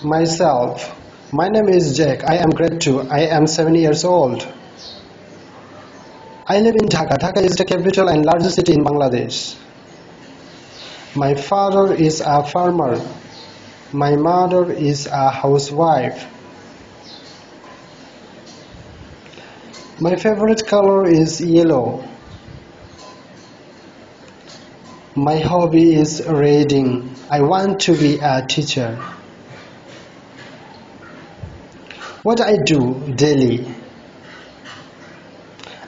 Myself. My name is Jack. I am grade 2. I am 7 years old. I live in Dhaka. Dhaka is the capital and largest city in Bangladesh. My father is a farmer. My mother is a housewife. My favorite color is yellow. My hobby is reading. I want to be a teacher. What I do daily.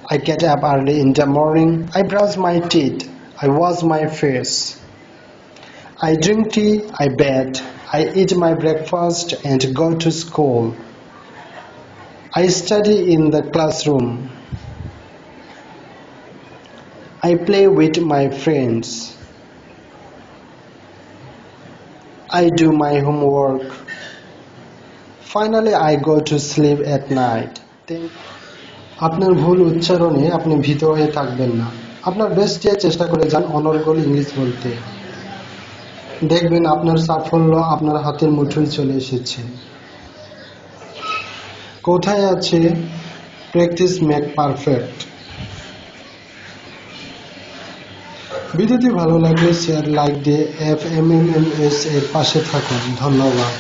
I get up early in the morning. I brush my teeth. I wash my face. I drink tea. I bathe. I eat my breakfast and go to school. I study in the classroom. I play with my friends. I do my homework. Finally, I go to sleep at night. আপনার ভুল উচ্চারণে আপনি ভীত হয়ে থাকবেন না। আপনার best দিয়ে চেষ্টা করে যান অনর্গল ইংলিশ বলতে। দেখবেন আপনার সাফল্য আপনার হাতের মুঠোয় চলে এসেছে। কোথায় আছে প্র্যাকটিস মেক পারফেক্ট। ভিডিওটি ভালো লাগলে শেয়ার লাইক দিয়ে FMMS এর পাশে থাকুন। ধন্যবাদ।